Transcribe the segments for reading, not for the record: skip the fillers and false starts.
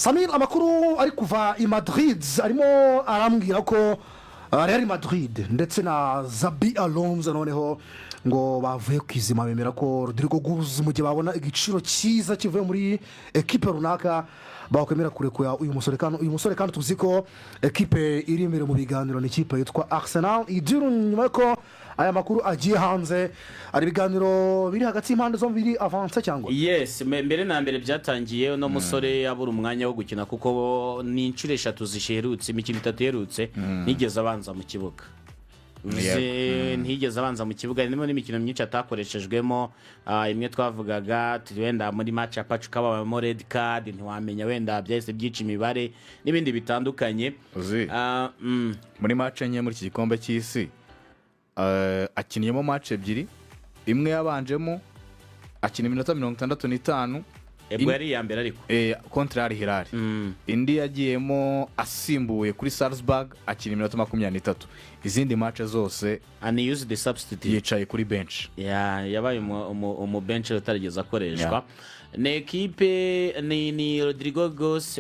Samir, amakuru ari kuva i Madrid arimo arambwira ko Real Madrid ndetse na Xabi Alonso noneho ngo bavuye kwizima bemera ko Rodrygo mu gihe babona igiciro cyiza kivuye muri equipe runaka bakwemera kurekura uyu musore kandi tuzi ko equipe iri imbere mu biganiro ni ikipe yitwa Arsenal. Iduru nyuma ko aya makuru agiye hanze ari biganiro biri hagati y'impande zombi biri avance cyangwa yes mbere na mbere byatangiye no musore abura umwanya wo gukina kuko ni incuro 3 zisherutse imikino 3 yerutse nigeze abanza mu kibuga ntigeze abanza mu kibuga nimo n'imikino myinshi atakoreshejwemo imwe twavugaga wenda muri match ya Pachu kabamo red card ntiwamenya wenda byahise byica imibare n'ibindi bitandukanye muri match enye muri iki gikombe cy'isi akiniyemo match ebyiri imwe yabanjemo akina iminota 65 ebwo yari ya mbere ariko contrary Hilal indi yagiyemo asimbuye kuri Salzburg akina iminota 23 izindi match zose ani use the substitute yicaye kuri bench yabaye mu bench utarigeza akoreshwa ne equipe ni Rodrygo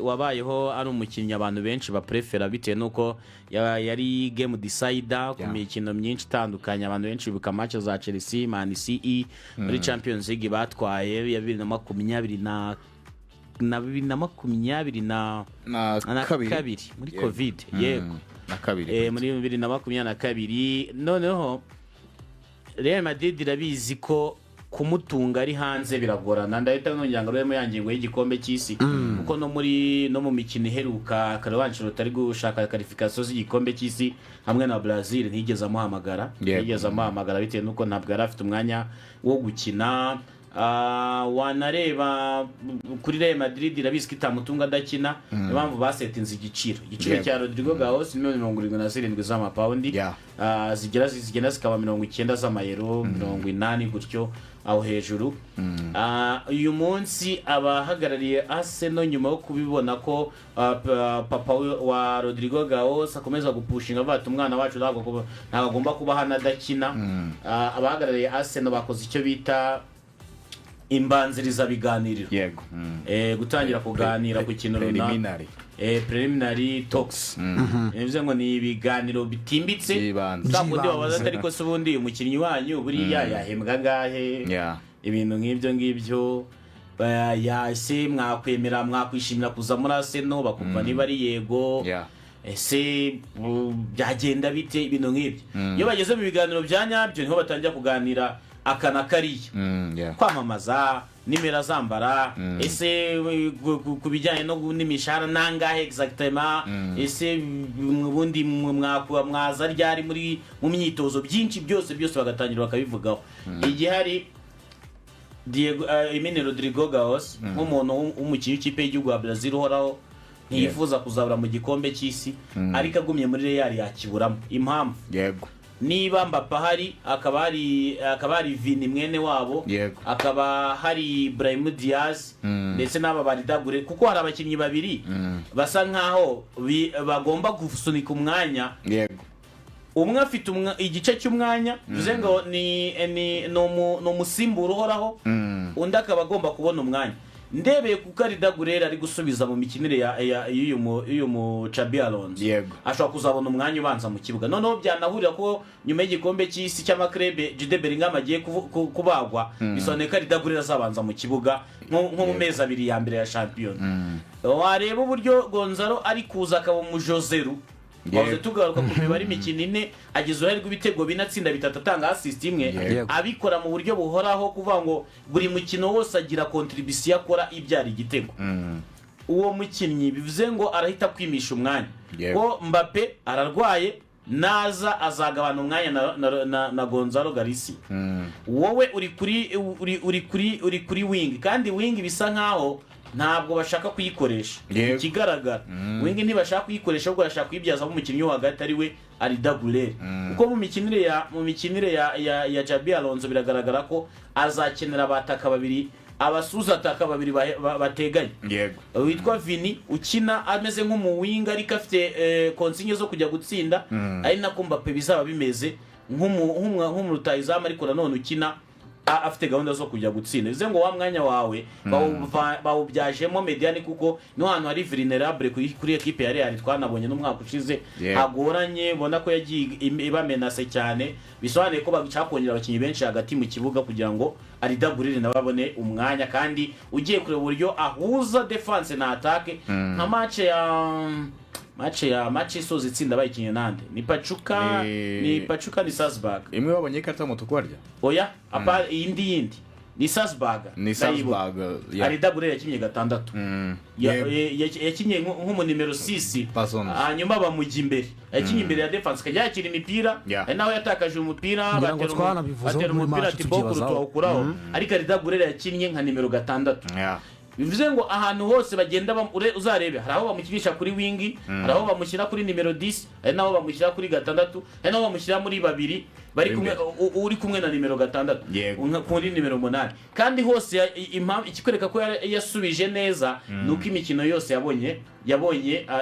wabayeho ari umukinnyi abantu benshi baprefera bitewe nuko yari game decider ku mikino myinshi itandukanye abantu benshi bibuka match za Chelsea Man City muri Champions League batwaye ya 2020 na kabiri muri covid yego na kabiri muri 2022 noneho Real Madrid irabizi ko kumutunga ari hanze biragorana ndahita nongera rero yangingo y'igikombe cy'isi kuko no mu mikino iheruka Karawanshiro utari gushaka qualification z'igikombe cy'isi hamwe na Brazil ntigeze amuhamagara bitewe nuko ntabwo yari afite umwanya wo gukina wanareba kuri Real Madrid irabizi ko itamutunga adakina impamvu basetinze igiciro cya Rodrygo ni $77 z'amapaundi zigenda zikaba 90 z'amayero 80 gutyo aho hejuru uyu munsi abahagarariye Arsenal nyuma yo kubibona ko papa wa Rodrygo akomeza gupushinga bata umwana wacu ntabwo agomba kuba hana adakina abahagarariye Arsenal bakoze icyo bita imbanziriza biganiriro yego gutangira kuganira ku kintu preliminary talks bivuze ngo ni ibiganiro bitimbitse sabundi wabaza ariko se ubundi umukinnyi wanyu buriya yahembwa gahe ibintu ngibyo yase mwakwishimira kuza muri Arsenal bakumva niba ari yego ese byagenda bite ibintu ngibyo iyo bageze mu biganiro byanyabyo niho batangira kuganira akana kariya kwamamaza nimera zambara ese kubijyanye no nimishara nangahe exactement ese ubundi mwaza ryari mu myitozo byinshi byose bagatangira bakabivugaho igihari Rodrygo nk'umuntu w'umukinnyi w'ikipe y'igihugu wa Brazil uhoraho ntiyifuza kuzabura mu gikombe cy'isi ariko agumye muri Real yakiburamo impamvu yego niba Mbappe hari akaba hari Vini mwene wabo akaba hari Brahim Diaz ndetse n'aba baridagure kuko hari abakinnyi babiri basa nkaho bagomba gusunika umwanya umwe afite igice cy'umwanya bivuze ngo ni umusimburo uhoraho undi akaba agomba kubona umwanya ndebeye kuko aridagure ari gusubiza mu mikinire y'uyu mu Xabi Alonso ashobora kuzabona umwanya ubanza mu kibuga noneho byanahurira ko nyuma y'igikombe cy'isi cy'amakrebe Jude Bellingham agiye kubagwa bisoneka aridagure azabanza mu kibuga nko mu mezi 2 ya mbere ya champion wareba uburyo Gonzalo ari kuza akaba mu Joseru bavuze tugaruka ku mibare imikino 4 ageze uruhare rw'ibitego binatsinda bitatu atanga assist imwe abikora mu buryo buhoraho kuvuga ngo buri mukino wose agira contribution akora ibyara igitego uwo mukinnyi bivuze ngo arahita kwimisha umwanya ko Mbappe ararwaye naza azagabana umwanya na Gonzalo Garcia wowe uri kuri wing kandi wing bisa nkaho ntabwo bashaka kuyikoresha ikigaragara wingi ntibashaka kuyikoresha ahubwo bashaka kuyibyaza umukinnyi wo hagati ari we aridagure kuko mu mikinire ya Xabi Alonso biragaragara ko azakenera abataka babiri abasuza ataka babiri bateganye witwa Vini ukina ameze nk'umuwinga ariko afite konsinyo zo kujya gutsinda ari nako Mbappe bizaba bimeze nk'umurutayizamu ariko nanone ukina afite gahunda zo kujya gutsinda bivuze ngo wa mwanya wawe bawubyajemo mediane kuko niho hantu hari vulnerable kuri ekipe ya Real twanabonye n'umwaka ushize hagoranye ubona ko yagiye ibamenase cyane bisobanuye ko bacakongera abakinnyi benshi hagati mu kibuga kugira ngo aridagurire nababone umwanya kandi ugiye kureba uburyo ahuza defense na attaque nka match isoza itsinda bayikinye nande ni Pachuca ni Salzburg imwe babonye ikarita y'umutuku warya oya apa yindi ni Salzburg aridagurire yakinye gatandatu yakinye nk'umu numero 6 hanyuma bamujya imbere yakinye imbere ya defense kajya yakira imipira naho yatakaje umupira batera umupira ati bokuru twawukuraho ariko aridagurire yakinye nka numero gatandatu bivuze ngo ahantu hose bagenda uzarebe hari aho bamukinisha kuri wingi hari aho bamushyira kuri numero 10 hari naho bamushyira kuri gatandatu hari naho bamushyira muri babiri bari kumwe uri kumwe na numero gatandatu kuri numero 8 kandi hose ikikwereka ko yasubije neza nuko imikino yose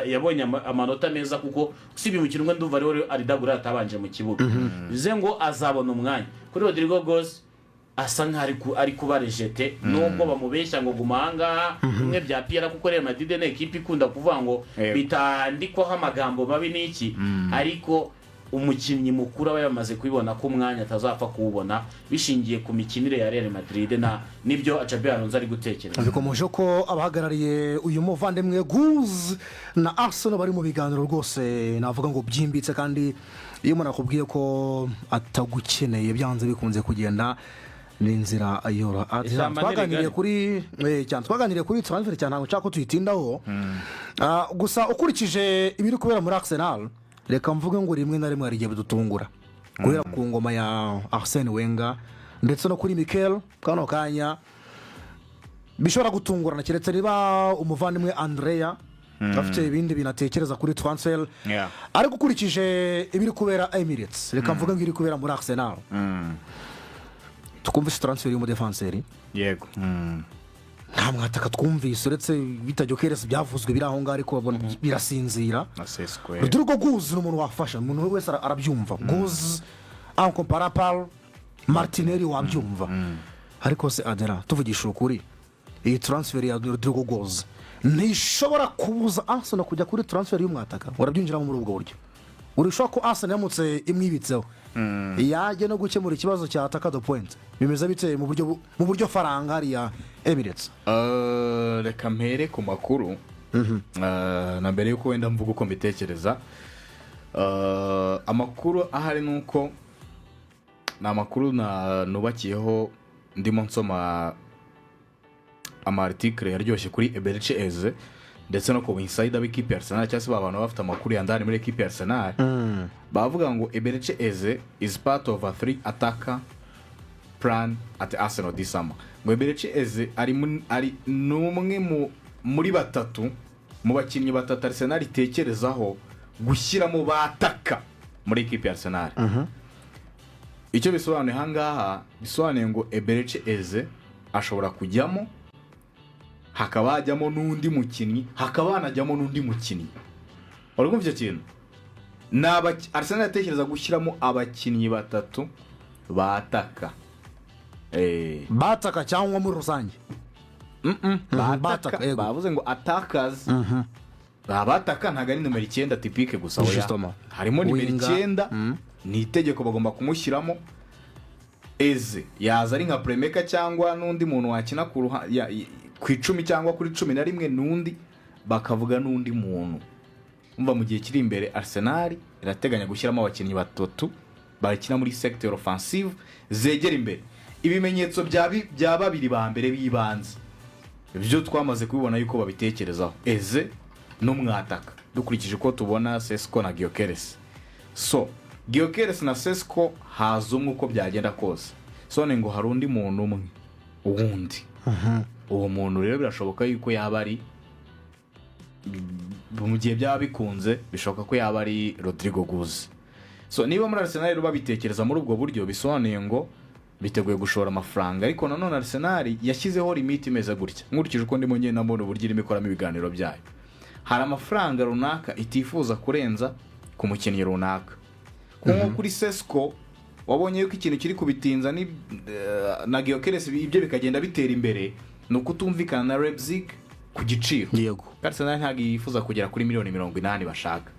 yabonye amanota meza kuko usibi umukino umwe ndumva rero aridagura atabanje mu kibuga bivuze ngo azabona umwanya kuri Rodrygo Goes asa nk'ari ari kubarejete nubwo bamubeshya ngo gumanga umwe bya Pierre kuko Real Madrid ne equipe ikunda kuvuga ngo bitandikwaho amagambo mabi niki ariko umukinnyi mukuru aba yamaze kubibona ko umwanya atazapfa kuwubona bishingiye ku mikinire ya Real Madrid nibyo Xabi Alonso ari gutekereza bikomeje ko abahagarariye uyu muvandimwe Goes na Arsenal bari mu biganiro rwose navuga ngo byimbitse kandi iyo umuntu akubwiye ko atagukeneye byanze bikunze kugenda n'inzira ayora twaganiriye kuri transfer cyane ntabwo nshaka ko tuyitindaho gusa ukurikije ibiri kubera muri Arsenal reka mvuge ngo rimwe na rimwe hari igihe bidutungura guhera ku ngoma ya Arsene Wenger ndetse no kuri Mikel kano kanya bishobora gutungurana keretse riba umuvandimwe Andrea afite ibindi binatekereza kuri transfer ariko ukurikije ibiri kubera Emirates reka mvuge ngo iri kubera muri Arsenal tukumvise transfer y'umudefenseri yego nta mwataka twumvise uretse bitajya Kera byavuzwe biri aho ngaho ariko birasinzira Rodrygo Goes n'umuntu wafasha umuntu wese arabyumva Goes incomparable Martinelli wabyumva ariko se Adera tuvugisha ukuri iyi transfer ya Rodrygo Goes ntishobora kubuza Arsenal kujya kuri transfer y'umwataka urabyinjiramo muri ubwo buryo urishobora ko Arsenal yamutse imwibitseho yajye no gukemura ikibazo cya ataka do point bimeze bite mu buryo faranga hari ya Emirates reka mpere ku makuru na mbere yuko wenda mvuga uko mbitekereza amakuru ahari nuko na makuru nubakiyeho ndimo nsoma amarticle yaryoshye kuri Eberechi Eze ndetse no ku insider w'ikipe ya Arsenal cyangwa se abantu bafite amakuru yandani muri ekipe ya Arsenal bavuga ngo Eberechi Eze is part of a 3 attacker plan at Arsenal this summer. Ngo Eberechi Eze ari numwe muri batatu mu bakinnyi batatu Arsenal itekerezaho gushyiramo bataka muri ekipe ya Arsenal. Icyo bisobanuye hangaha bisobanuye ngo Eberechi Eze ashobora kujyamo hakaba hajyamo n'undi mukinnyi hakaba hanajyamo n'undi mukinnyi uri kumva icyo kintu Arsenal yatekereza gushyiramo abakinnyi batatu bataka bataka cyangwa muri rusange bataka bavuze ngo attackers bataka ntago ari numero 9 typique gusa harimo numero 9 ni itegeko bagomba kumushyiramo Eze yaza ari nka playmaker cyangwa n'undi muntu wakina ku ku 10 cyangwa kuri 11 n'undi bakavuga n'undi muntu umva mu gihe kiri imbere Arsenal irateganya gushyiramo abakinnyi batatu bakina muri sector offensive zegera imbere ibimenyetso bya babiri ba mbere bibanze ibyo twamaze kubibona yuko babitekerezaho Eze n'umwataka dukurikije ko tubona Sesco na Gyökeres so Gyökeres na Sesco hazumwe uko byagenda kose so ngo hari undi muntu umwe uwundi uwo muntu rero birashoboka yuko yaba ari mu gihe byaba bikunze bishoboka ko yaba ari Rodrygo Goes so niba muri Arsenal rero babitekereza muri ubwo buryo bisobanuye ngo biteguye gushora amafaranga ariko nanone Arsenal yashyizeho limit imeze gutya nkurikije uko ndimo ngenda mbona uburyo irimo ikoramo ibiganiro byayo hari amafaranga runaka itifuza kurenza ku mukinnyi runaka nko kuri Sesco wabonye yuko ikintu kiri kubitinza ni na Gyökeres ibyo bikagenda bitera imbere ni ukutumvikana na Leipzig ku giciro. Yego. Arsenal ntabwo yifuza kugera kuri miliyoni 80 bashaka.